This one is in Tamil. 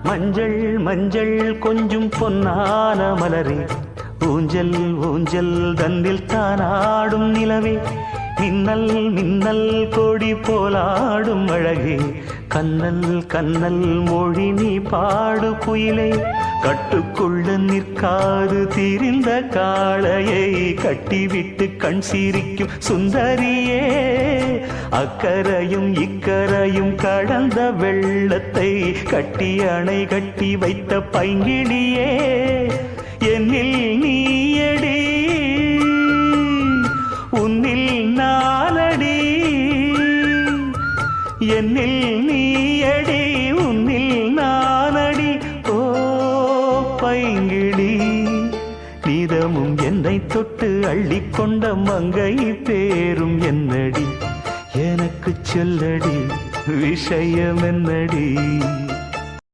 மஞ்சள் மஞ்சள் கொஞ்சம் பொன்னான மலரே, ஊஞ்சல் ஊஞ்சல் தன்னில் தானாடும் நிலவே, மின்னல் மின்னல் கொடி போலாடும் அழகே, கண்ணல் கண்ணல் மொழி நீ பாடு குயிலே, கட்டுக்குள்ள நிற்காது திரிந்த காளையை கட்டிவிட்டு கண் சிரிக்கும் சுந்தரியே, அக்கரையும் இக்கரையும் கடந்த வெள்ளத்தை கட்டி அணை கட்டி வைத்த பைங்கிளியே, என்னில் நீயடி உன்னில் நானடி, என்னில் நீயடி உன்னில் நானடி. ஓ பைங்கிளி, நீதமும் என்னை தொட்டு அள்ளிக்கொண்ட மங்கை பேரும் என்னடி, எனக்கு சொல்லடி விஷயம் என்னடி.